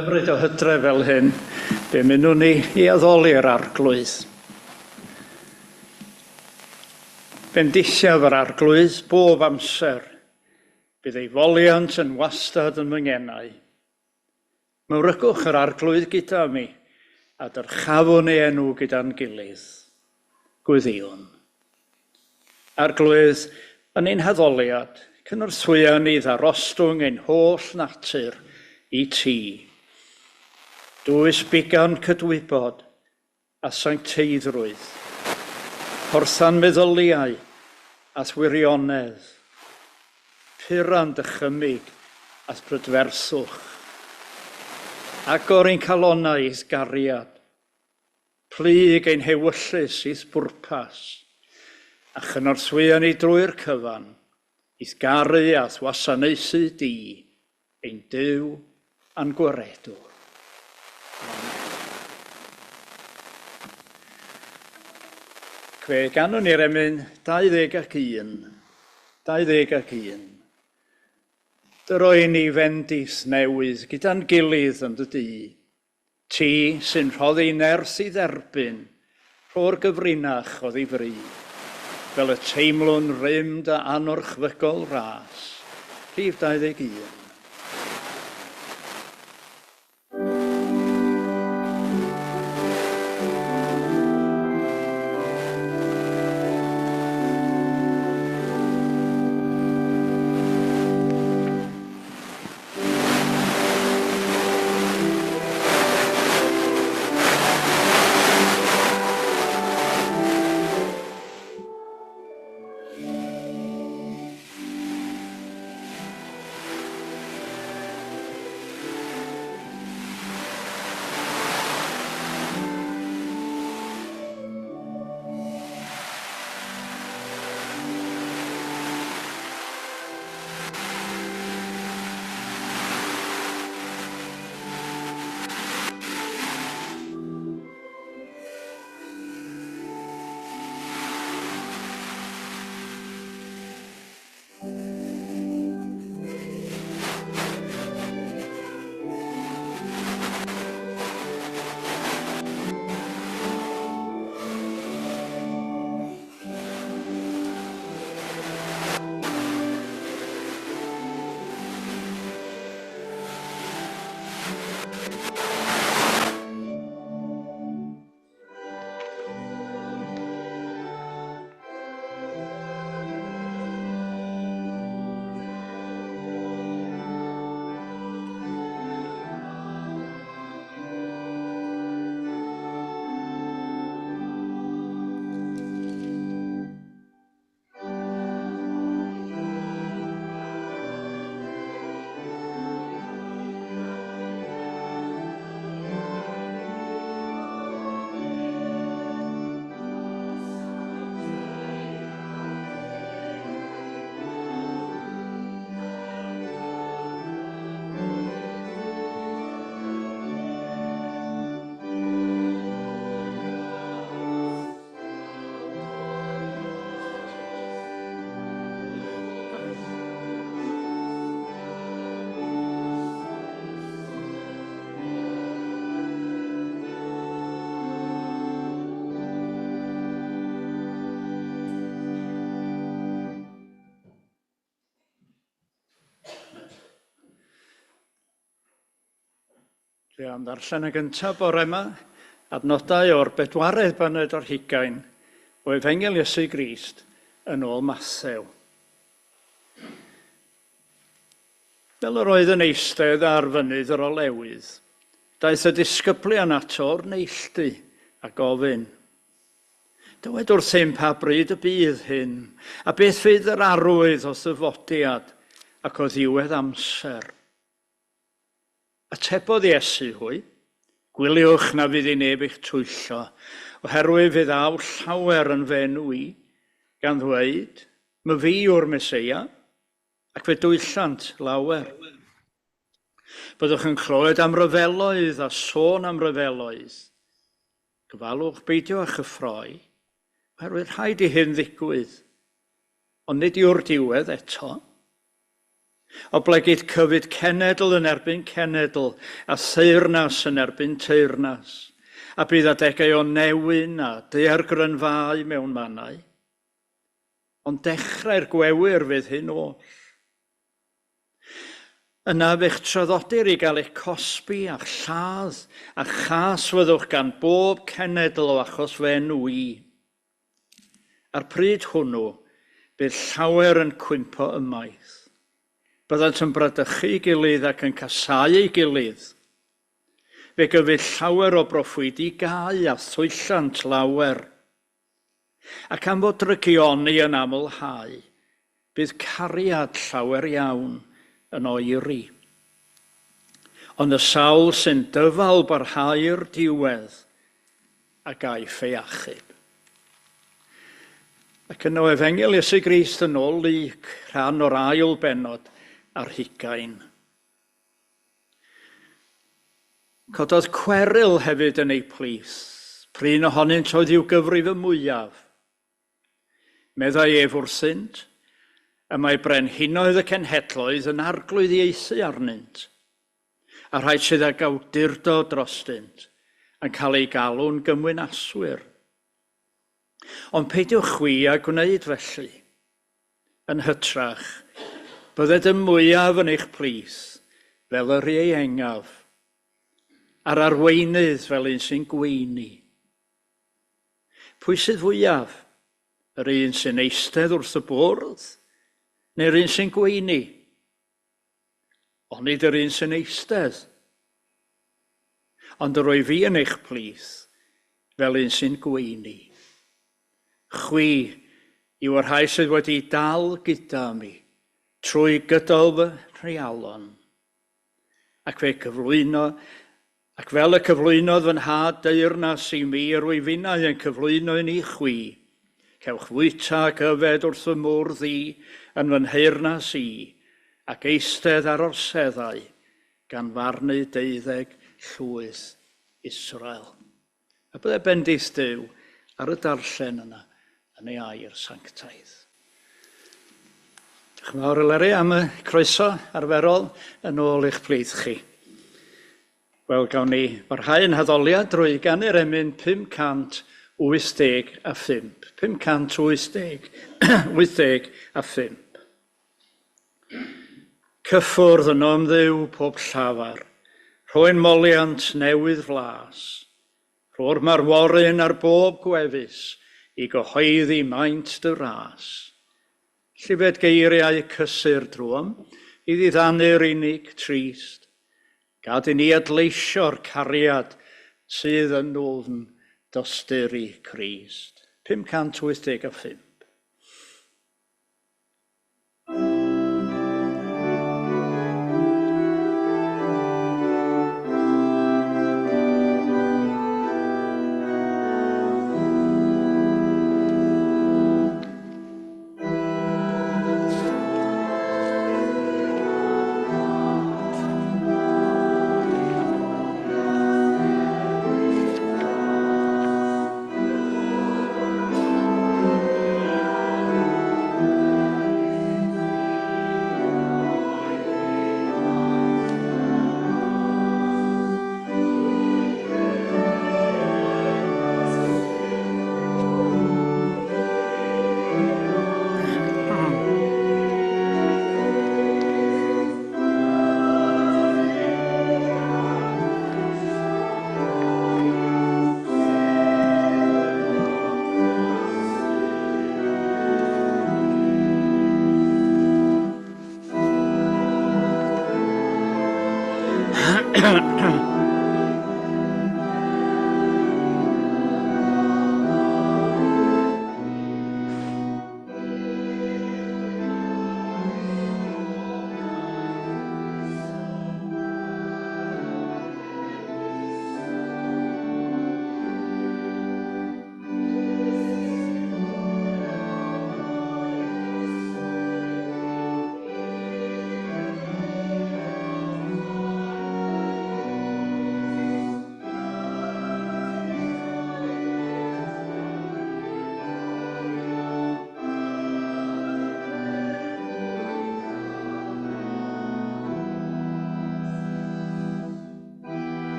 Hyfryd o hydre fel hyn, be minnwn ni i addoli'r arglwydd. Bendillaf yr arglwydd bob amser, bydd ei foliant yn wastad yn myngenau. Mawrygwch yr arglwydd gyda mi, a dyrchafwn ei enw gyda'n gilydd. Gweddion. Arglwydd yn ein haddoliad, cynorthwya ni ddarostwng ein holl natur i ti. Dwys bigan cydwybod a sancteiddrwydd, porthan meddyliau a thwirionedd, puran dychymig a brydferthwch, agor ein calonau i'th gariad, plyg ein hewyllus i'th bwrpas, a chynorthwya ni drwy'r cyfan, i'th garu a thwasanaethu di, ein Duw a'n gwaredwr. Cwe ganwn ni'r emyn 21. Dyroi ni fendith newydd gyda'n gilydd yn dydy. Ti sy'n rhoddi nerth i dderbyn, rho'r gyfrinach o ddifri, fel y teimlwn rymd a anorchfygol ras. Rhif 21. Dwi am ddarllen y gyntaf bore yma, adnodau o'r 4 baned o'r 20 o Efengel Iesu Grist yn ôl Mathew. Fel yr oedd yn eistedd ar fynydd yr olewydd, daeth y disgyblion ato o'r neilltu a gofyn. Dywed wrthym pa bryd y bydd hyn, a beth fydd yr arwydd o ddyfodiad ac o ddiwedd amser. Atebodd Iesu hwy, gwyliwch na fydd ei neb eich twyllo, oherwydd fydd aw llawer yn fenw i, gan ddweud, myfyriwr Meseia, ac fe dwyllant lawer. Byddwch yn clywed am ryfeloedd a sôn am ryfeloedd. Gyfalwch beidio a chyffroi, oherwydd rhaid i hyn ddigwydd, ond nid yw'r diwedd eto. O blegyd cyfyd cenedl yn erbyn cenedl, a theyrnas yn erbyn teyrnas, a bydd adegau o newyn a daeargrynfau mewn mannau. Ond dechrau'r gwewyr fydd hyn oll. Yna fe'ch traddodir I gael eich cosbi a lladd a chas fyddwch gan bob cenedl o achos fe nwy. Ar pryd hwnnw, bydd llawer yn cwympo ymaith. Byddant yn bradychu gilydd ac yn casau ei gilydd. Fe gyfyll llawer o broffwydigau a thwyllant lawer. Ac am fod drygioni yn amlhau, bydd cariad llawer iawn yn oeri. Ond y sawl sy'n dyfalbarhau'r diwedd a gaiff ei achub. Ac yno Efengel Iesu Grist yn ôl Luc, rhan o'r ail bennod ar 20. Cododd Cweryl hefyd yn ei plith, prin ohonynt oedd i'w gyfrif y mwyaf. Meddai ef wrthynt, y mae brenhinoedd y cenhedloedd yn arglwyddiaethu arnynt, a rhaid sydd ag awdurdod drostynt yn cael ei galw'n gymwynaswyr. Ond peidiwch chwi a gwneud felly. Yn hytrach, bydded y mwyaf yn eich plith fel yr ei engaf, a'r arweinydd fel un sy'n gweini. Pwy sydd fwyaf? Yr un sy'n eistedd wrth y bwrdd, neu'r un sy'n gweini? Ond nid yr un sy'n eistedd. Ond yr o'i fi yn eich plith fel un sy'n gweini. Chwi yw yr rhai sydd wedi dal gyda mi trwy gydol fy rhealon. Ac fel y cyflwynodd fy nhad deyrnas I mi yr o'i finnau yn cyflwyno I ni chwi. Cewch fwyta ac yfed wrth y mwrdd I yn fy nheyrnas I, ac eistedd ar orseddau gan farnu 12 llwyth Israel. A byddai bendith Duw ar y darllen yna yn ei air sanctaidd. Diolch yn fawr Eleri am y croeso arferol yn ôl i'ch plith chi. Wel, gawn ni barhau yn haddoliad drwy gan yr emyn 585. 585. Cyffwrdd yn ymddew pob llafar, rhoi'n moliant newydd flas, rho'r marworyn ar bob gwefus I gyhoeddi maint dy ras. Llifed geiriau cysur drwm, I ddiddanu'r unig trist, gad I ni adleisio'r cariad sydd yn nofn dosturi Crist. 585.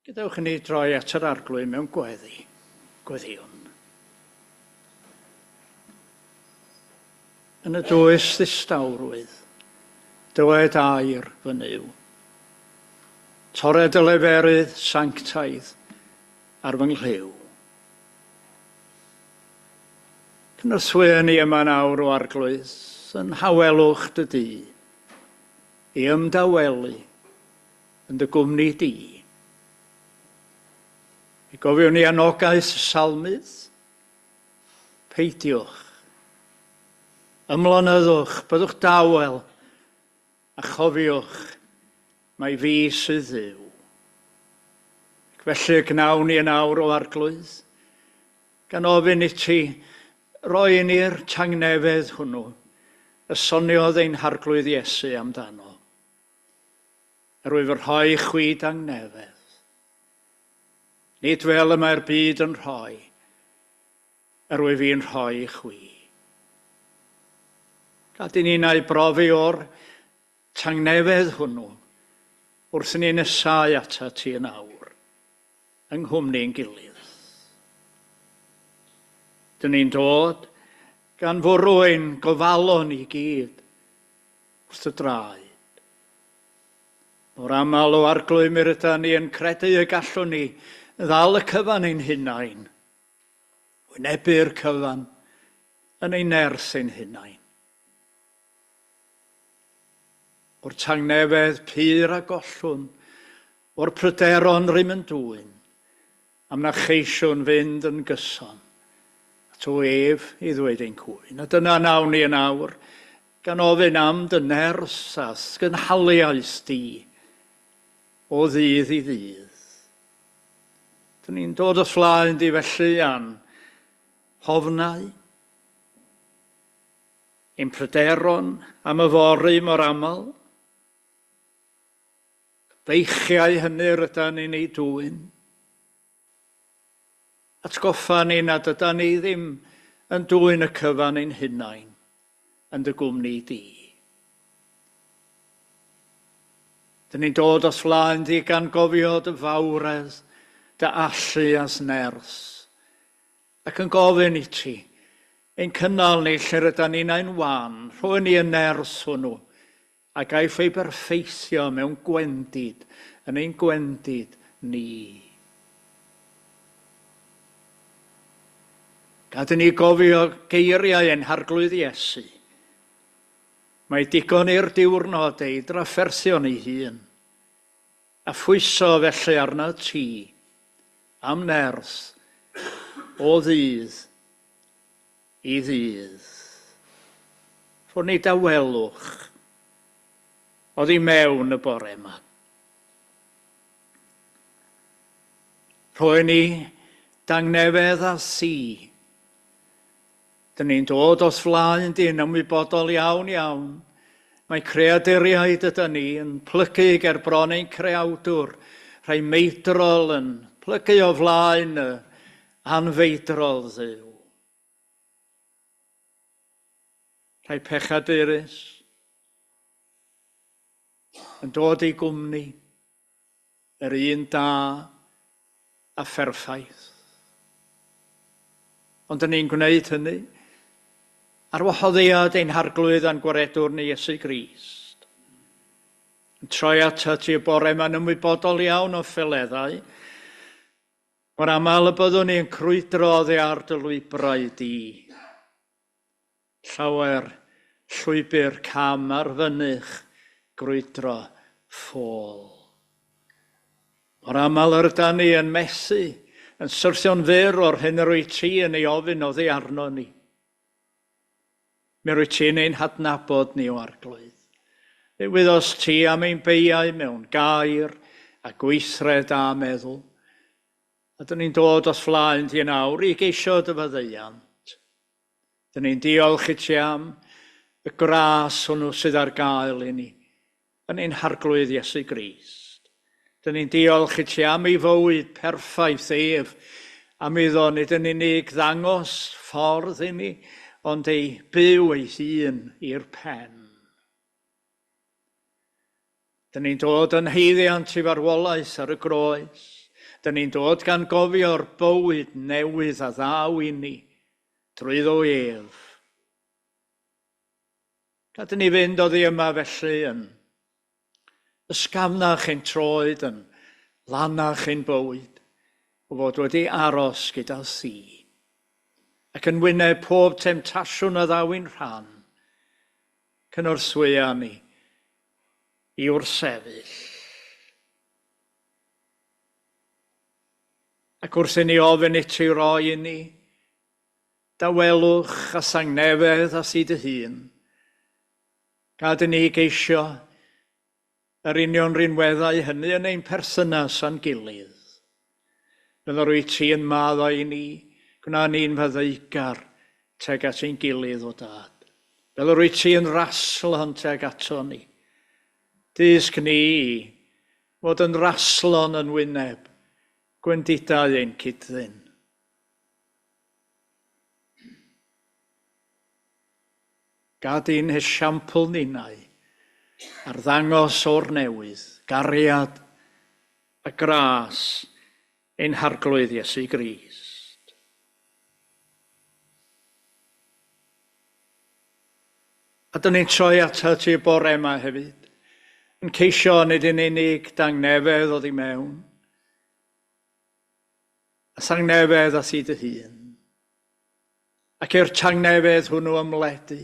Gadewch ni droi at yr arglwydd mewn gweddion. Yn y dwys ddistawrwydd, dywed air fy nyw. Tored y leferydd sanctaidd ar fy nglyw. Cynnyswyn ni yma nawr o arglwydd, yn hawelwch dy di, i ymdawelu yn dy gwmni di. I gofiwn ni anogaeth y salmydd, peidiwch, ymlonyddwch, byddwch dawel, a chofiwch mae fi sydd Dduw. Felly gnawn ni yn awr o arglwydd, gan ofyn i ti roi ni'r tangnefedd hwnnw, y soniodd ein harglwydd Iesu amdano. Rwyf yn rhoi chwyd angnefedd. Nid fel y mae'r byd yn rhoi, rwyf fi'n rhoi chwi. Gad i ni wneud brofi o'r tangnefedd hwnnw, wrth i ni nesau ata ti yn awr, yng nghwmni'n gilydd. Dyn ni'n dod gan fwrw ein gofalon i gyd wrth y draed. O'r aml o arglwydd mi rydyn ni yn credu y gallwn ni ddal y cyfan ein hunain, wynebu'r cyfan yn ein nerth ein hunain. O'r tangnefedd pyr a gollwn, o'r pryderon rym yn dwyn, am na cheisiwn fynd yn gyson, at o ef i ddweud ein cwyn. A dyna nawn ni yn awr, gan ofyn am dy ners a sgynhaliaeth di, o ddydd i ddydd. Dyn ni'n dod o flaen di felly am hofnau, ein pryderon am y fori mor aml, beichiau hynny rydyn ni'n ei dwyn, atgoffa ni nad ydyn ni ddim yn dwyn y cyfan ein hunain yn dy gwmni di. Dyn ni'n dod os flaen di gan gofio dy fawredd, dy allu as ners, ac yn gofyn i ti, ein cynnal ni lle rydyn ni'n ein wan, rhoi ni yn ners hwnnw, a gaiff ei berffeithio mewn gwendid, yn ein gwendid ni. Gad i ni gofio geiriau ein harglwydd Iesu. Mae digon i'r diwrnod ei drafferthio'n ei hun, a phwyso felly arna ti, am nerth, o ddydd i ddydd. Rho ni dawelwch, oddi mewn y bore yma. Rhoi ni dangnefedd a si. Dyn ni'n dod os flaen dyn ymwybodol iawn. Mae creaduriaid ydyn ni yn plygu ger bron ein creawdwr, rhai meidrol yn plygu o flaen y anfeidrol Dduw. Rhai pechadurus yn dod i gwmni, yr un da a pherffaith. Ond dyn ni'n gwneud hynny ar wahoddiad ein harglwydd a'n gwaredwr ni Iesu Grist. Yn troi ata ti y bore ma'n ymwybodol iawn o ffeleddau, mor aml y byddwn ni'n crwydro oddi ar dy lwybrau di. Llawer llwybr cam ar fynych grwydro ffôl. Mor aml ydyn ni yn mesu, yn syrthio'n fyr o'r hyn yr wyt ti yn ei ofyn oddi arno ni. Mi rwy ti'n ein hadnabod ni o arglwydd. Ddiwyddos ti am ein beiau mewn gair a gweithred a meddwl. A dyn ni'n dod os flaen ti yn awr i geisio dy faddeuant. Dyn ni'n diolch i ti am y gras hwnnw sydd ar gael i ni yn ein harglwydd Iesu Grist. Dyn ni'n diolch i ti am ei fywyd perffaith ef, am iddo nid yn unig ddangos ffordd i ni, ond ei byw ei hun i'r pen. Dyn ni'n dod yn heiddiant i farwolaeth ar y groes, Dyn ni'n dod gan gofio'r bywyd newydd a ddaw i ni, drwyddo ef. Gadyn ni fynd oddi yma felly yn ysgafnach ein troed, yn lanach ein bywyd, o fod wedi aros gyda thi, ac yn wyneb pob temtasiwn a ddaw i'n rhan, cynorthwya ni i wrthsefyll. Ac wrth i ni ofyn i ti roi i ni, dawelwch a sangnefedd a si dy hun, gad i ni geisio yr union rinweddau hynny yn ein perthynas a'n gilydd. Byddai rwy ti yn maddo i ni, gwna ni'n fyddeiggar teg at ein gilydd o dad. Byddai rwy ti yn raslon teg ato ni. Dysg ni fod yn raslon yn wyneb gwendidau ein cydddyn. Gad i'n hesiampl ninnau ar ddangos o'r newydd, gariad a gras ein harglwydd Iesu Grist. A dyn ni'n troi ato ti bore yma hefyd, yn ceisio nid yn unig dangnefedd oddi mewn, a sangnefedd a si dy hun, ac i'r tangnefedd hwnnw ymledu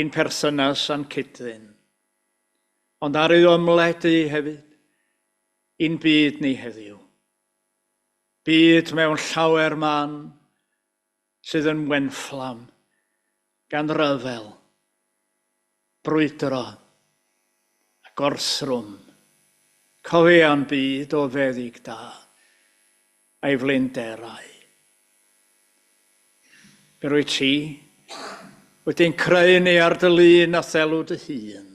i'n perthynas a'n cydddyn, ond ar ei ymledu hefyd i'n byd ni heddiw. Byd mewn llawer man sydd yn wenfflam gan ryfel, brwydro a gorthrwm, cofia'n byd o feddyg da a'i flinderau. Be rwy ti wedi'n creu ni ar dy lun a thelw dy hun.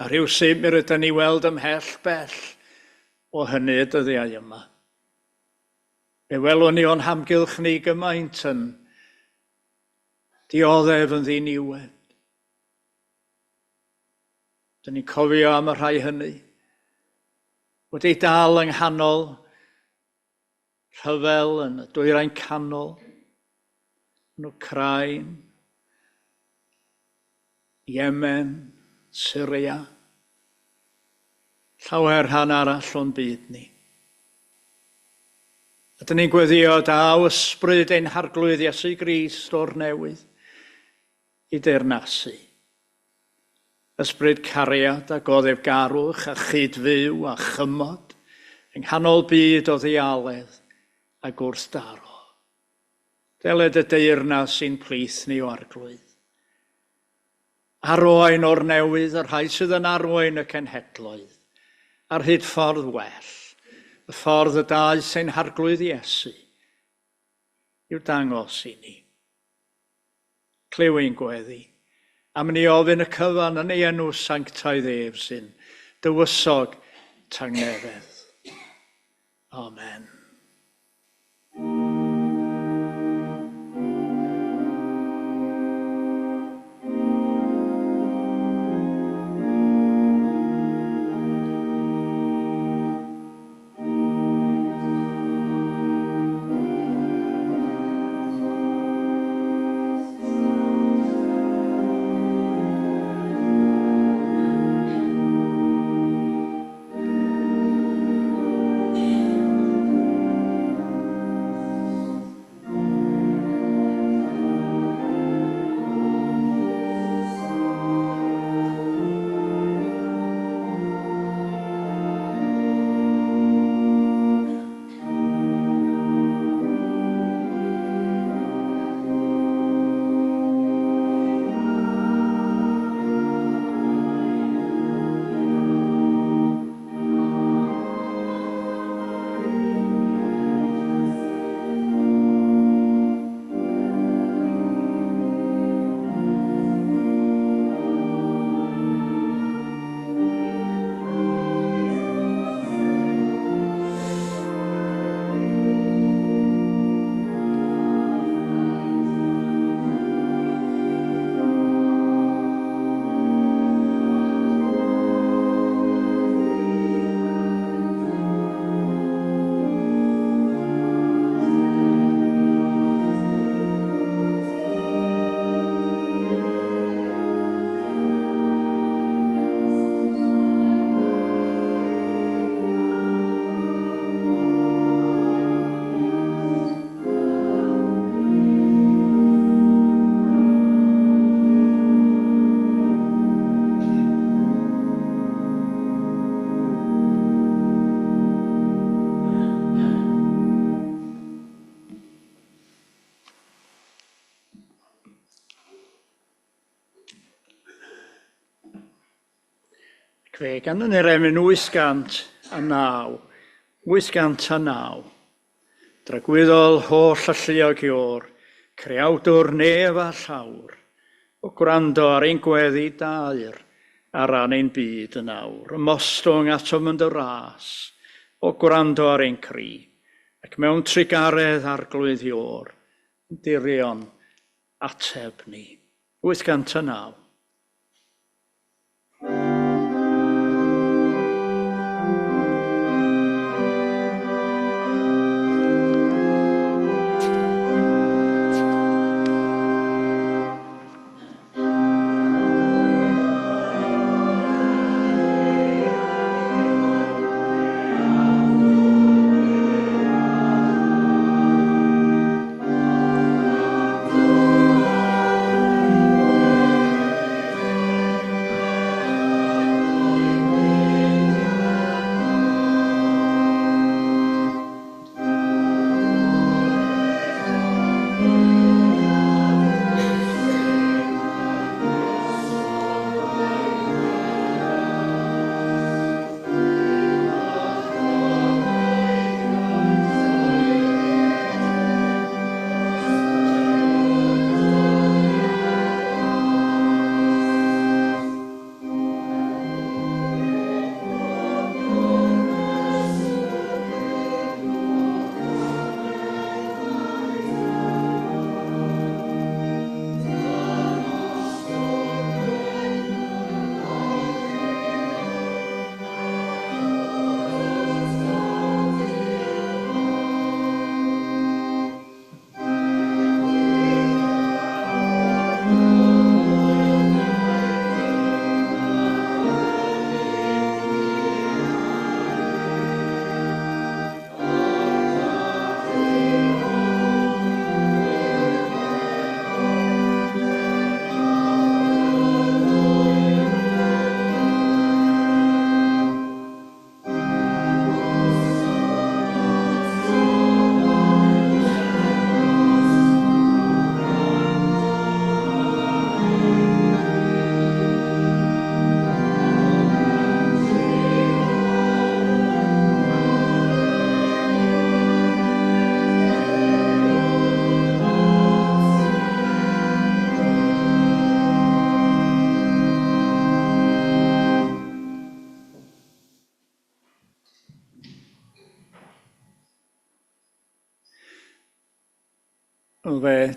A rhywsut mi rydyn ni weld ymhell bell o hynny y dyddiau yma. Be welwn ni o'n hamgylch ni gymaint yn dioddef yn ddiniwed. Dyn ni'n cofio am y rhai hynny, wedi dal yng nghanol rhyfel yn y dwyrain canol, yn Wcrain, Yemen, Syria, llawer rhan arall o'n byd ni. A dyn ni'n gweddio daw ysbryd ein harglwydd Iesu Grist o'r newydd i deyrnasu. Ysbryd cariad a goddefgarwch a chydfyw a chymod yng nghanol byd o ddialedd a gwrthdaro. Deled y deyrnas sy'n plith ni o arglwydd. Arwain o'r newydd yr rhai sydd yn arwain y cenhedloedd, ar hyd ffordd well, y ffordd y daeth ein harglwydd Iesu, i'w dangos i ni. Clyw ein gweddi, am ni ofyn y cyfan yn ei enw sanctaidd ef sy'n dywysog tangnefedd. Amen. Fe gan yn yr emyn 809. 809. Dragwyddol holl calonogi'r, creawdwr nef a llawr, o gwrando ar ein gweddi dair, ar ran ein byd yn awr, ymostwng atom yn dy ras, o gwrando ar ein cri, ac mewn trigaredd ar glwyddi'r, dirion ateb ni. 809.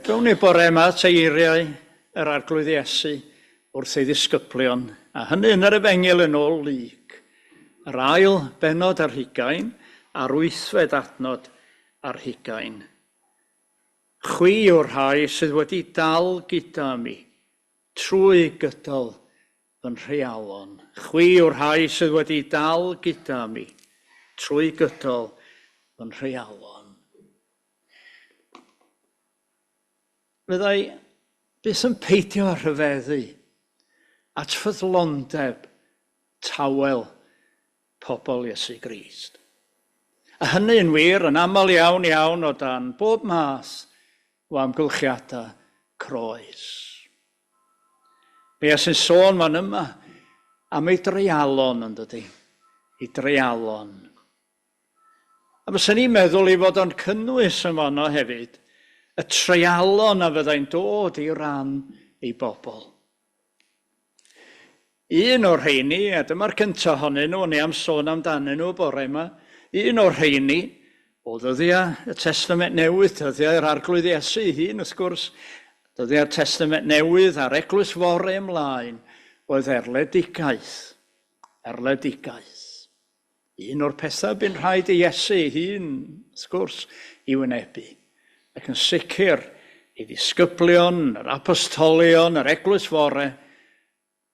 Drawn ni bore yma teiriau yr arglwydd Iesu wrth ei ddisgyblion, a hynny yn yr Efengil yn ôl Lug, yr ail benod ar 20 a'r 8fed adnod ar 20. Chwi yw'r rhai sydd wedi dal gyda mi, trwy gydol fy rhealon. Chwi yw'r rhai sydd wedi dal gyda mi, trwy gydol fy rhealon. Byddai beth yn peidio a rhyfeddu at ffyddlondeb tawel pobl Iesu Grist. A hynny yn wir yn aml iawn o dan bob math o amgylchiadau croes. Be sy'n sôn fan yma am ei dreialon yn dydy, ei dreialon. A byddwn ni'n meddwl ei fod o'n cynnwys yn fanno hefyd, y treialon a fyddai'n dod i ran ei bobl. Un o'r rheini, a dyma'r cyntaf ohonyn nhw, neu am sôn amdanyn nhw bore yma, un o'r rheini, o ddyddiau y Testament Newydd, ddyddiau'r arglwydd Iesu ei hun, wrth gwrs, ddyddiau'r Testament Newydd a'r Eglwys Fore ymlaen, oedd erledigaeth. Erledigaeth. Un o'r pethau bu'n rhaid i Iesu ei hun, wrth gwrs, i wynebu. Ac yn sicr i ddisgyblion, yr apostolion, yr Eglwys Fore,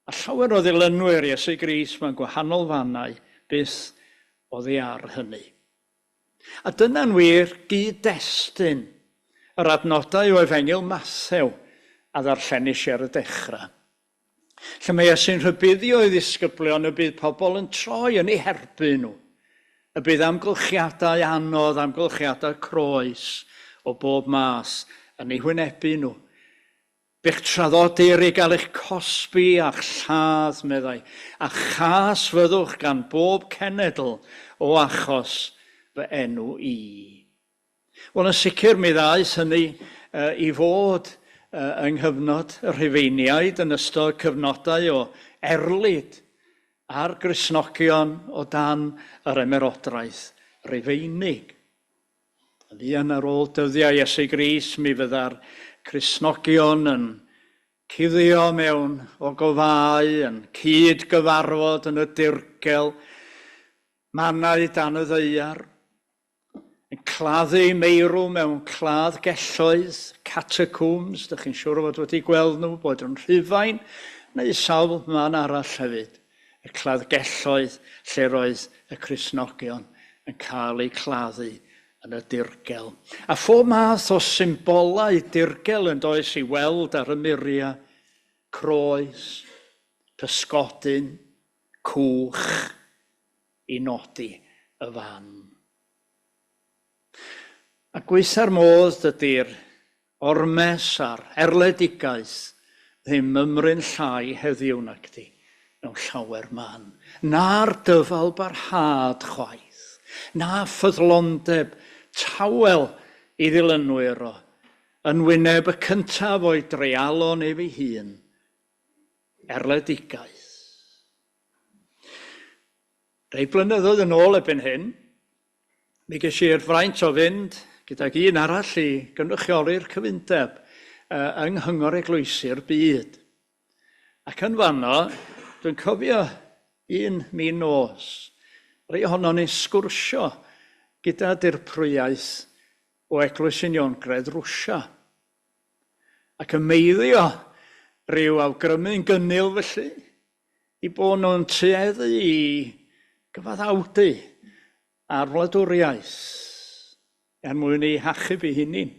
a llawer o ddilynwyr Iesu Grist mewn gwahanol fannau, byth oddi ar hynny. A dyna'n wir gyd-destun yr adnodau o Efengil Mathew a ddarllenis ar y dechrau. Lle mae Iesu'n rhybuddio i ddisgyblion y bydd pobl yn troi yn ei herbyn nhw. Y bydd amgylchiadau anodd, amgylchiadau croes o bob mas yn ei wynebu nhw. Bych traddodwyr i gael eich cosbi a lladd, meddai, a chas fyddwch gan bob cenedl o achos fy enw i. Wel, yn sicr mi ddaeth hynny i fod yng nghyfnod y Rhufeiniaid yn ystod cyfnodau o erlyd a'r Gristnogion o dan yr ymerodraeth Rhufeinig. Yn ar ôl dyddiau Iesu Grist, mi fydda'r Cristnogion yn cuddio mewn o gofau, yn cyd gyfarfod yn y dirgel, mannau dan y ddeiar, yn claddu meirw mewn cladd gelloedd, catacombs, dych chi'n siŵr fod wedi gweld nhw, bod yn Rhufain, neu sawl man arall hefyd, y cladd gelloedd lle roedd y Cristnogion yn cael eu claddu yn y dirgel. A phob math o symbolau dirgel yn does i weld ar y myria, croes, pysgodyn, cwch, i nodi y fan. A gweitha'r modd dydy'r ormes a'r erledigaeth ddim ymryn llai heddiw nag di mewn llawer man. Na'r dyfalbarhad chwaith, na ffyddlondeb tawel i ddilynwyr o, yn wyneb y cyntaf o'i dreialon ef ei hun, erledigaeth. Rhai blynyddoedd yn ôl ebyn hyn, mi ges i'r fraint o fynd gydag un arall i gynrychioli'r cyfundeb yng Nghyngor Eglwysi'r Byd. Ac yn fanno, dwi'n cofio un mi nos, rhai ohono ni'n sgwrsio gyda dirprwyaeth o Eglwys y Rwsia. Ac ymwneiddio rhyw awgrymu'n gynnil felly, i bod nhw'n tueddu i gyfaddawdu ar wladwriaeth er mwyn ei hachub ei hunin.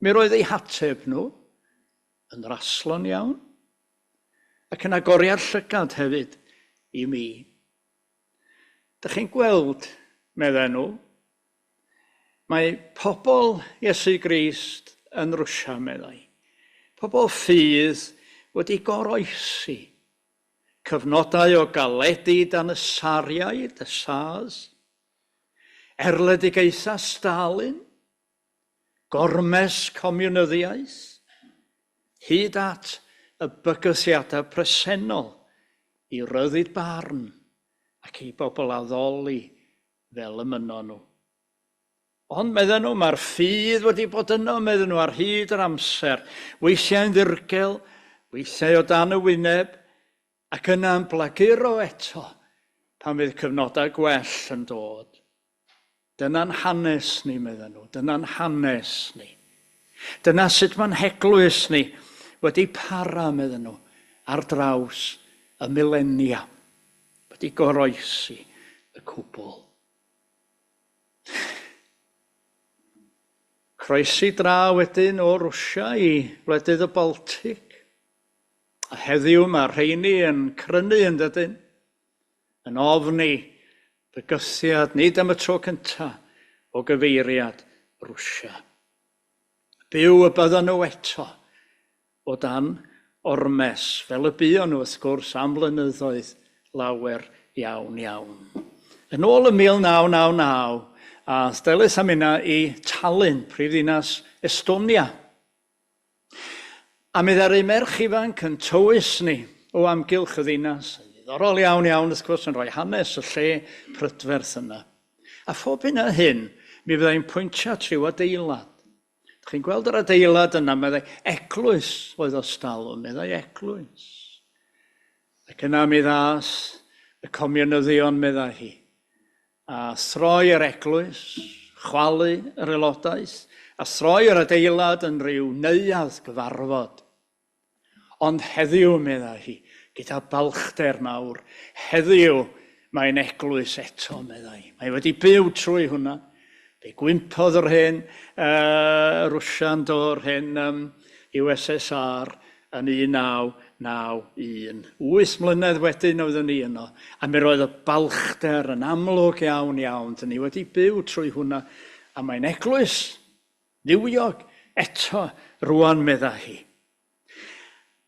Mi roedd eu hateb nhw yn raslon iawn ac yn agoriad llygad hefyd i mi. Dych chi'n gweld, medden nhw, mae pobl Iesu Grist yn Rwsia, meddai, pobl ffydd wedi goroesi, cyfnodau o galedu dan y sariaid, y sas, erledigaetha Stalin, gormes comiwnyddiaeth, hyd at y bygythiadau presennol i ryddid barn ac i bobl addoli fel y mynon nhw. Ond medden nhw, mae'r ffydd wedi bod yno, medden nhw ar hyd yr amser, weithiau'n ddirgel, weithiau o dan y wyneb, ac yna'n blaguro eto pan fydd cyfnodau gwell yn dod. Dyna'n hanes ni, medden nhw, dyna'n hanes ni. Dyna sut mae'n heglwys ni wedi para, medden nhw, ar draws y milenia, wedi goroesi y cwbl. Croesi dra wedyn o Rwsia i wledydd y Baltig. A heddiw mae rheini yn crynu yn dydyn, yn ofni bygythiad nid am y tro cyntaf o gyfeiriad Rwsia. Byw y byddan nhw eto o dan ormes, fel y buon nhw wrth gwrs am blynyddoedd lawer iawn iawn. Yn ôl y 1999, a stelys am yna i Tallinn, prifddinas Estonia. A mi ddaru merch ifanc yn tywys ni o amgylch y ddinas. Ddiddorol iawn iawn, wrth gwrs, yn rhoi hanes y lle prydferth yna. A phob hyn a hyn, mi fyddai'n pwyntio trwy adeilad. Chi'n gweld yr adeilad yna, meddai eglwys oedd o stalwm, meddai eglwys. Ac yna mi ddas y comiwnyddion, meddai hi. A throi yr eglwys, chwalu yr aelodaeth, a throi yr adeilad yn rhyw neuadd gyfarfod. Ond heddiw, meddai hi, gyda balchder mawr, heddiw mae'n eglwys eto, meddai. Mae wedi byw trwy hwnna. Fe gwympodd yr hen Rwsian do'r hen USSR yn 1991. 8 mlynedd wedyn oeddwn ni yno, a mi roedd y balchder yn amlwg iawn iawn. Dyn ni wedi byw trwy hwnna, a mae'n eglwys ddiwiog, Eto, rwan medda hi.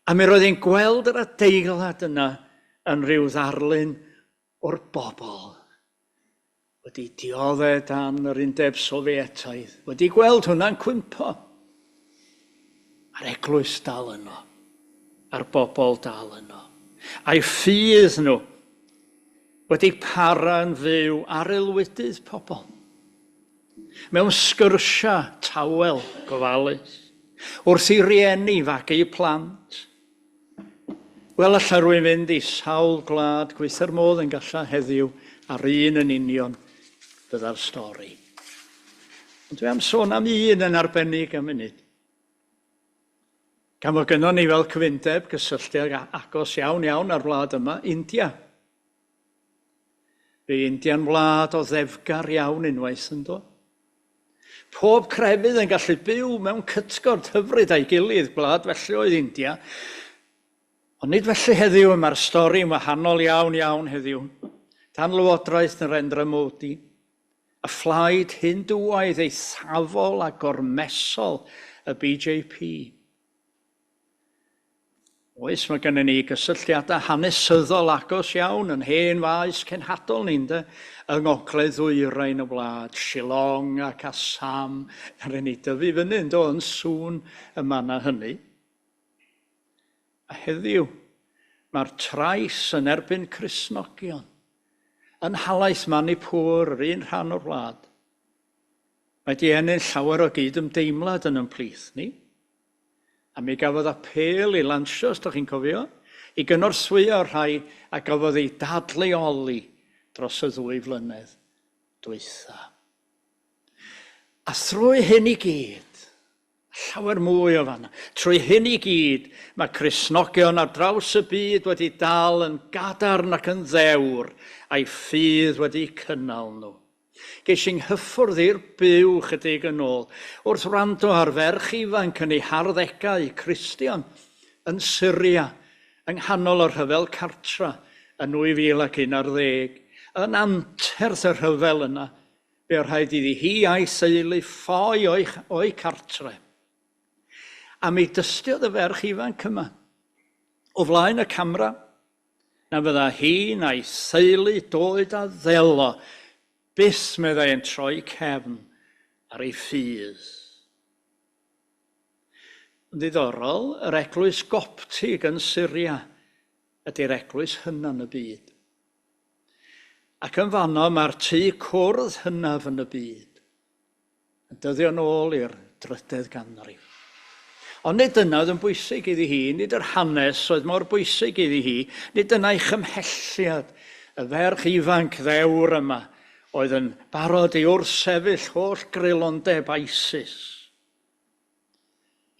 A mi roedd hi'n gweld yr adeilad yna yn rhyw ddarlun o'r bobl wedi dioddau dan yr Undeb Sofietaidd, wedi gweld hwnna'n cwympo. A'r eglwys dal yno, a'r bobl dal yno. A'i ffydd nhw wedi para yn fyw ar aelwydydd pobl. Mewn sgyrsia tawel gofalus, wrth i rieni fagu i plant. Wel, alla rwy'n fynd i sawl gwlad gweithio'r modd yn galla heddiw ar un yn union fydda'r stori. Ond dwi am sôn am un yn arbennig am munud. Gan fod gynnon ni fel cyfundeb gysylltiad agos iawn ar wlad yma, India. Fe India'n wlad o ddefgar iawn unwaith yn dod. Pob crefydd yn gallu byw mewn cytgord hyfryd a'i gilydd, gwlad felly oedd India. Ond nid felly heddiw mae'r stori'n wahanol iawn heddiw. Tan lywodraeth Narendra Modi, a phlaid Hindwaidd eithafol a gormesol y BJP. Oes, mae gennym ni gysylltiadau hanesyddol agos iawn yn hen faes cenhadol ni'n yng ngogledd ddwyrain y wlad, Shillong ac Assam, ar yn ei dyfu fyny yn dod yn sŵn y manna hynny. A heddiw, mae'r trais yn erbyn Cristnogion yn halaeth Manipur, yr un rhan o'r wlad. Mae di ennill llawer o gydymdeimlad yn ymplith ni. A mi gafodd apel i lansio, os ydych chi'n cofio, i gynorthwyo rhai a gafodd ei dadleoli dros y 2 flynedd dwytha. A thrwy hyn i gyd, llawer mwy o fanna, trwy hyn i gyd, mae Cristnogion ar draws y byd wedi dal yn gadarn ac yn ddewr, a'i ffydd wedi cynnal nhw. Ges i'n hyffwrdd i'r byw chydig yn ôl, wrth wrando ar ferch ifanc yn ei harddegau Cristion yn Syria, yng nghanol o'r rhyfel cartra yn 2011, yn anterth y rhyfel yna, be rhaid iddi hi a'i theulu ffoi o'i cartre. A mi dystiodd y ferch ifanc yma, o flaen y camera, na fydda hi na'i theulu doed a ddelo, byth meddai yn troi cefn ar ei ffydd. Yn ddiddorol, yr eglwys Goptig yn Syria ydy'r eglwys hynaf yn y byd. Ac yn fanno mae'r tŷ cwrdd hynaf yn y byd yn dyddio nôl i'r 3 ganrif. Ond nid dyna oedd yn bwysig iddi hi, nid yr hanes oedd mor bwysig iddi hi, nid dyna'i chymhelliad, y ferch ifanc ddewr yma, oedd yn barod i wrthsefyll holl greulondeb ISIS.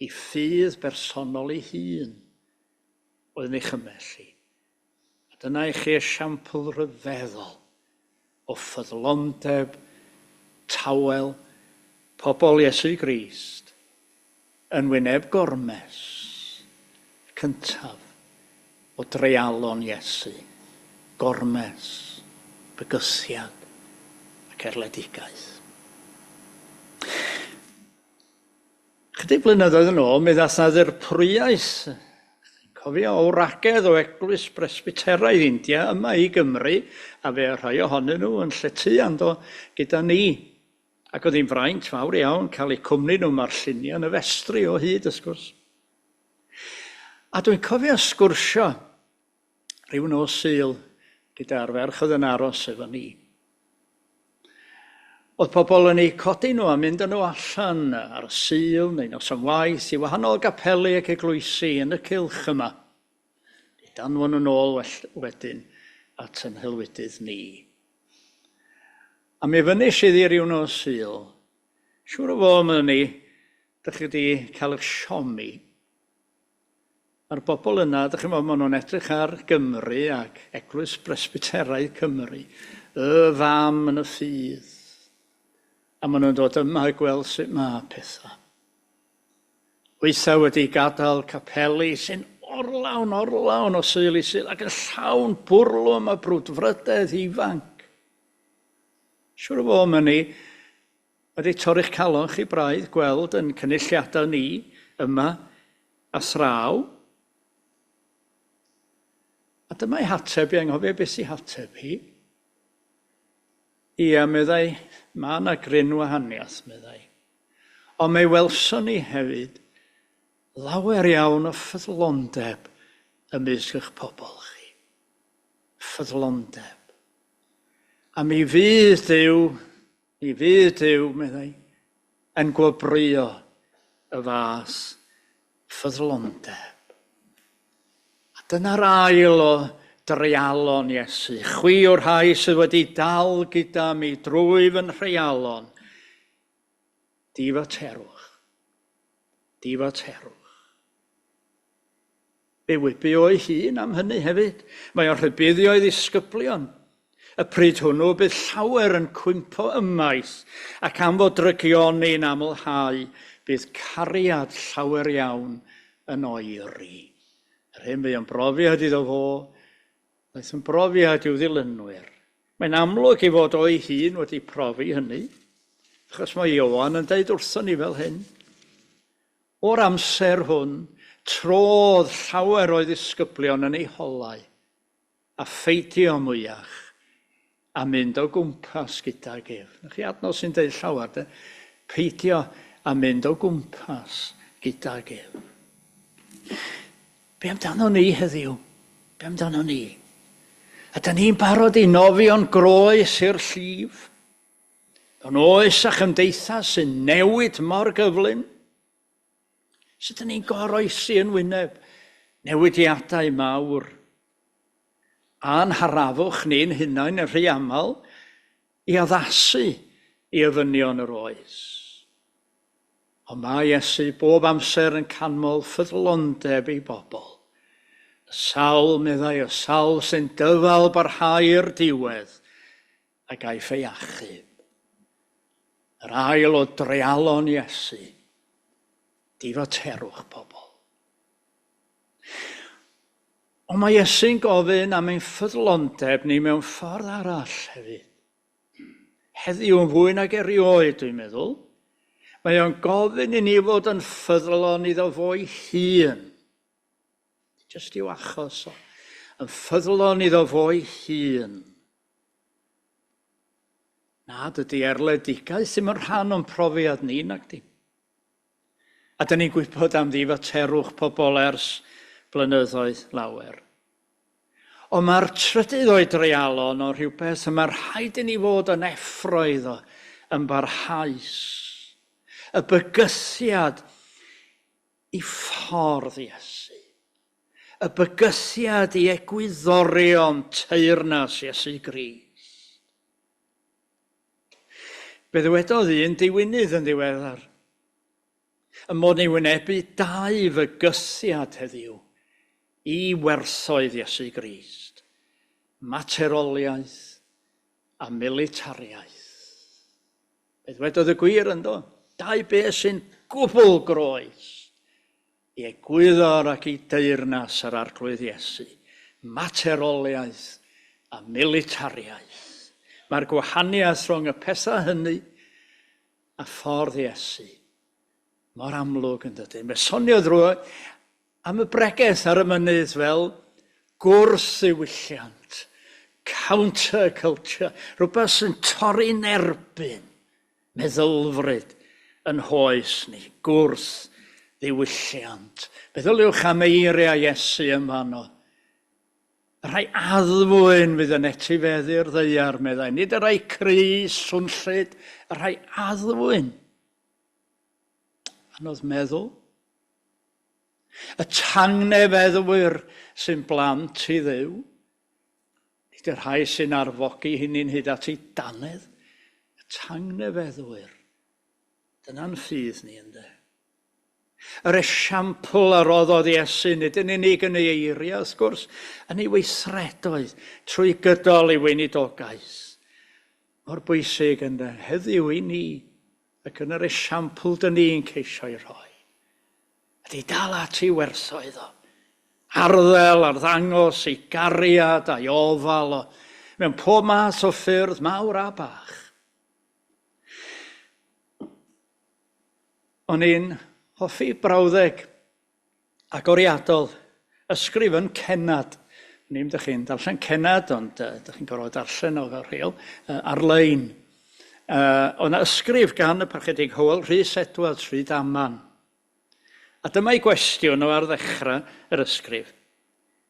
I ffydd bersonol ei hun oedd yn ei chymelli. A dyna i chi esiampl ryfeddol o ffyddlondeb, tawel, pobl Iesu Grist, yn wyneb gormes, cyntaf o dreialon Iesu, gormes, bygythiad ac erledigaeth. Chydig blynyddoedd yn ôl, mi ddath na ddirprwyaeth, cofio, o wragedd o Eglwys Presbyteraidd India yma i Gymru, a fe rhai ohonyn nhw yn llethu ando gyda ni. Ac oedd hi'n fraint fawr iawn cael eu cwmni nhw mae'r lluniau yn y festri o hyd ysgwrs. A dwi'n cofio sgwrsio rhyw nos Sul gyda'r ferch oedd yn aros efo ni. Oedd pobl yn ei codi nhw a mynd â nhw allan ar y Sul neu nos am waith i wahanol gapelu ac eglwysi yn y cylch yma. I danfon nhw'n ôl wedyn at yn helwydydd ni. A mi fynis iddi ryw nos Sul, siŵr o fod yma ni, dych chi wedi cael eich siomi. A'r bobl yna, dych chi'n meddwl, maen nhw'n edrych ar Gymru ac Eglwys Presbyteraidd Cymru, y fam yn y ffydd. A maen nhw'n dod yma i gweld sut mae pethau. Weithiau wedi gadael capeli sy'n orlawn o Sul i Sul ac yn llawn bwrlwm a brwdfrydedd ifanc. Siwr o fod yma ni, wedi torri'ch calon chi braidd gweld yn cynulliadau ni yma a thraw. A dyma'i hateb i, anghofio beth sy'n hateb hi. Ia, meddai, mae yna gryn wahaniaeth, meddai. Ond mae welson ni hefyd lawer iawn o ffyddlondeb ymysg eich pobl chi. Ffyddlondeb. A mi fydd Duw, meddai, yn gwobrio y fas ffyddlondeb. A dyna'r ail o dreialon Iesu. Chwi o'r rhai sydd wedi dal gyda mi drwy fy nhreialon. Dif a terwch. Dif a terwch. Fe wybu o'i hun am hynny hefyd. Mae o'n rhybuddio ei ddisgyblion. Y pryd hwnnw bydd llawer yn cwympo ymaith ac am fod drygion ni'n amlhau bydd cariad llawer iawn yn oeri. Yr hyn mae o'n brofiad iddo fo, daeth yn brofiad i'w ddilynwyr. Mae'n amlwg i fod o'i hun wedi profi hynny, achos mae Ioan yn deud wrthon ni fel hyn. O'r amser hwn, trodd llawer o'i ddisgyblion yn ei holau a ffeidio mwyach a mynd o gwmpas gyda gef. Nach chi adnodd sy'n deud llawer, peidio a mynd o gwmpas gyda gef. Be amdano ni heddiw? Be amdano ni? Ydyn ni'n barod i nofio'n groes i'r llif? Yn oes a chymdeithas sy'n newid mor gyflym? Sut ydyn ni'n goroesi yn wyneb newidiadau mawr? A'n harafwch ni'n hunain yn rhy aml i addasu i ofynion yr oes. Ond mae Iesu bob amser yn canmol ffyddlondeb i bobl. Y sawl, meddai, y sawl sy'n dyfalbarhau'r diwedd ac a'i ffeiachub. Yr ail o dreialon Iesu, difaterwch pobl. Ond mae Iesu'n gofyn am ein ffyddlondeb ni mewn ffordd arall hefyd. Heddiw yn fwy nag erioed, dwi'n meddwl. Mae o'n gofyn i ni fod yn ffyddlon iddo fo'i hun. Jyst i'w achos o. Yn ffyddlon iddo fo'i hun. Na, dydy erledigaeth ddim yn rhan o'n profiad ni, nag di. A dyn ni'n gwybod am ddifaterwch pobl ers blynyddoedd lawer. Ond mae'r trydydd o'i dreialon o rhywbeth, mae'r rhaid i ni fod yn effroedd o, yn barhaus. Y bygythiad i ffordd Iesu. Y bygythiad i egwyddorion teyrnas Iesu Grist. Be ddywedodd un diwynydd yn ddiweddar. Y mod ni wynebu dau fygythiad heddiw i werthoedd Iesu Grist. Materoliaeth a militariaeth. Be ddywedodd y gwir yndo? Dau beth sy'n gwbl groes i egwyddor ac i deyrnas yr arglwydd Iesu. Materoliaeth a militariaeth. Mae'r gwahaniaeth rhwng y pethau hynny a ffordd Iesu mor amlwg yn dydyn. Mae sonio drwy am y bregeth ar y mynydd fel gwrth-ddiwylliant, counter-culture, rhywbeth sy'n torri'n erbyn meddylfryd yn hoes ni, gwrth-ddiwylliant. Meddyliwch am eiriau Iesu yn fanno. Y rhai addfwyn fydd yn etifeddu'r ddeiar, meddai. Nid y rhai crys, swnllyd, y rhai addfwyn. Anodd meddwl. Y tangnefeddwyr sy'n blant i Dduw. Nid y rhai sy'n arfogi hynny'n hyd at ei danedd. Y tangnefeddwyr. Dyna'n ffydd ni ynddo. Yr esiampl a roddodd Iesu, nid yn unig yn ei eiriau, wrth gwrs, yn ei weithredoedd, trwy gydol ei weinidogaeth. Mor bwysig ynddo, heddiw i ni, ac yn yr esiampl dyn ni'n ceisio ei roi. Ydy dal at ei werthoedd o. Arddel ar ddangos ei gariad a'i ofal o, mewn pob math o ffyrdd mawr a bach. O'n i'n hoffi brawddeg agoriadol, ysgrif yn cenad. Ni'n ydych chi'n darllen cenad, ond ydych chi'n gorfod darllen o fel rheol, ar-lein. O'na ysgrif gan y Parchedig Rhys Edwards, Rhydaman. A dyma'i gwestiwn o ar ddechrau yr ysgrif.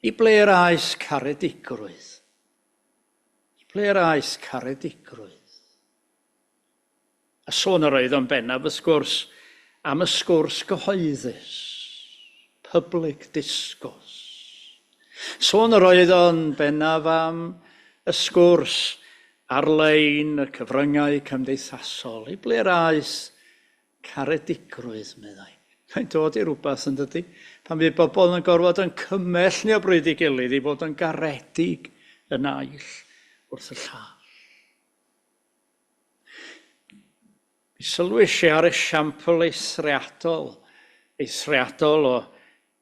I ble'r aes caredigrwydd? I ble'r aes caredigrwydd? A sôn yr oedd o'n bennaf y sgwrs am y sgwrs gyhoeddus, public discourse. Sôn yr oedd o'n bennaf am y sgwrs ar-lein y cyfryngau cymdeithasol. I ble'r aes caredigrwydd, meddai. Mae'n dod i rhywbeth yn dydy. Pan bydd bobl yn gorfod yn cymell ni o bryd i gilydd i fod yn garedig yn aill wrth y llall. Mi sylwys i ar esiampl eithriadol o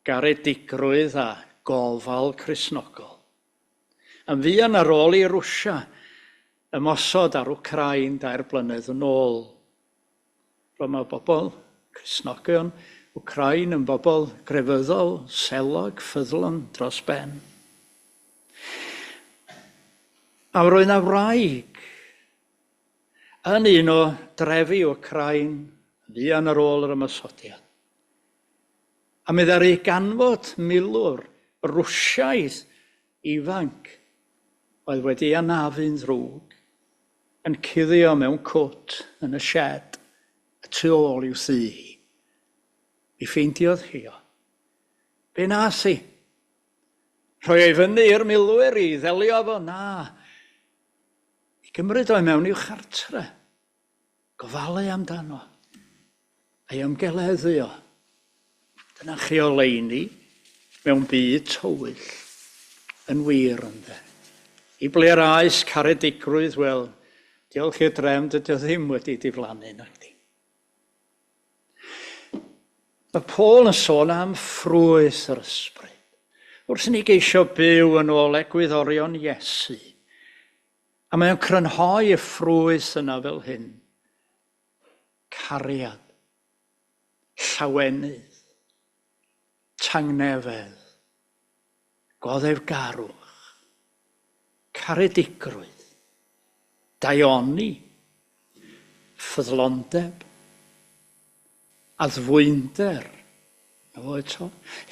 garedigrwydd a gofal Cristnogol. Yn fuan ar ôl i Rwsia ymosod ar Wcrain 2 blynedd yn ôl. Roedd mae bobl Cristnogion Wcrain yn bobl grefyddol, selog, ffyddlon dros ben. A roedd yna wraig yn un o drefi Wcrain fuan ar ôl yr ymosodiad. A mi ddaru ganfod milwr Rwsiaidd ifanc oedd wedi anafu'n ddrwg yn cuddio mewn cwt yn y shed y tu ôl i'w thŷ hi. Mi ffeindiodd hi o. Be nas i? Rhoi ei fyny i'r milwyr i ddelio fo? Na. I gymryd o'i mewn i'w chartre. Gofalu amdano. A'i ymgeleddu o. Dyna chi o leini mewn byd tywyll. Yn wir ynde. I ble'r aes caredigrwydd, wel, diolch i'r drefn, dydy o ddim wedi diflannu nag di. Mae Paul yn sôn am ffrwyth yr ysbryd. Wrth ni geisio byw yn ôl egwyddorion Iesu. A mae'n crynhoi y ffrwyth yna fel hyn. Cariad, llawenydd, tangnefedd, goddefgarwch, caredigrwydd, daioni, ffyddlondeb, addfwynder,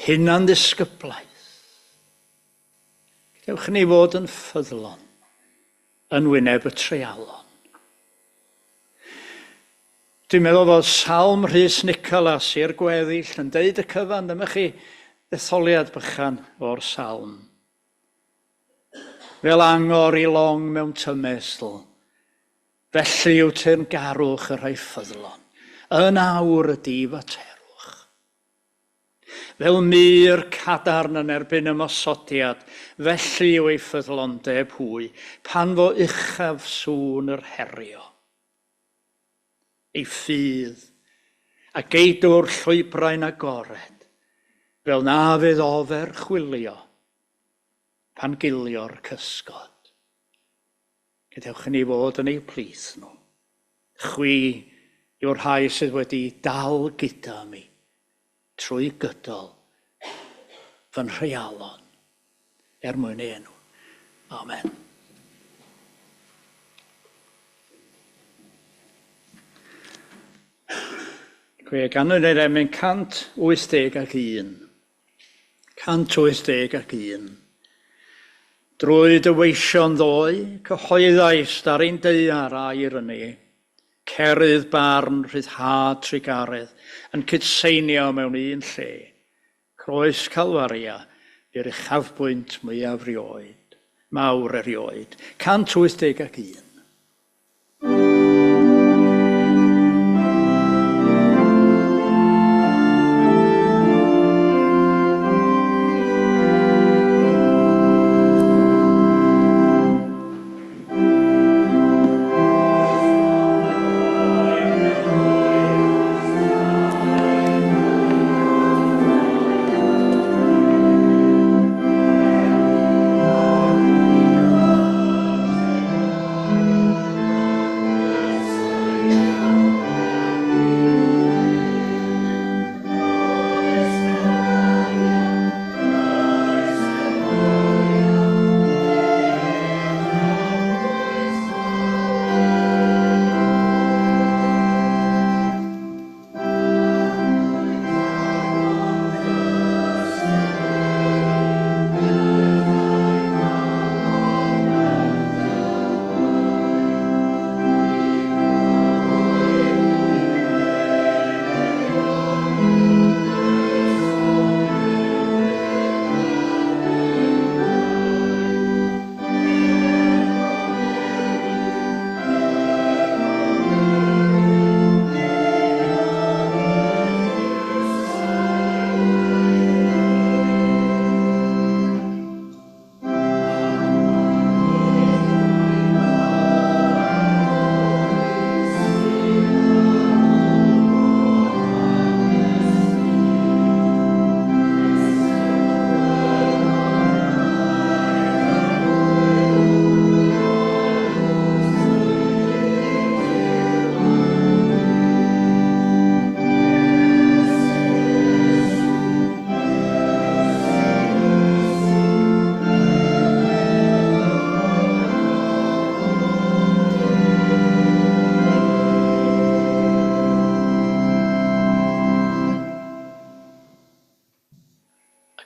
hunan ddisgyblaeth. Gadewch ni fod yn ffyddlon yn wyneb y treialon. Dwi'n meddwl fod Salm Rhys Nicolas i'r gweddill yn deud y cyfan, dyma chi ddetholiad bychan o'r salm. Fel angor i long mewn tymesl, felly yw te'n garwch y rhai ffyddlon. Yn awr y dif a terwch. Fel myr cadarn yn erbyn ymosodiad, felly yw ei ffyddlondeb hwy, pan fo uchaf sŵn yr herio. Ei ffydd, a geidwr llwybrau'n agored, fel na fydd ofer chwilio, pan gilio'r cysgod. Gadewch ni fod yn ei plith nhw. Chwi yw'r rhai sydd wedi dal gyda mi trwy gydol fy rhealon mwyn ei enw. Amen. Gwe ganwn ni'r emyn 181. 181. Drwy dyweision ddoe, cyhoeddais dar ein deiar air yn ei, cerydd barn rhyddhad trigaredd, yn cydseinio mewn un lle. Croes Calfaria, i'r uchafbwynt mwyaf rioed, mawr erioed. 181.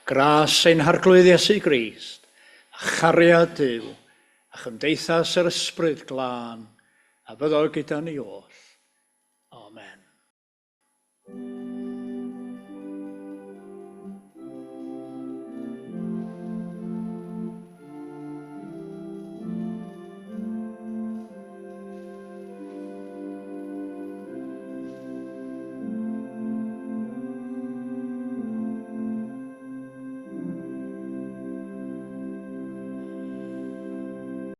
Gras ein harglwydd Iesu Grist, a chariad Duw, a chymdeithas yr ysbryd glân, a byddo gyda ni oll. Amen.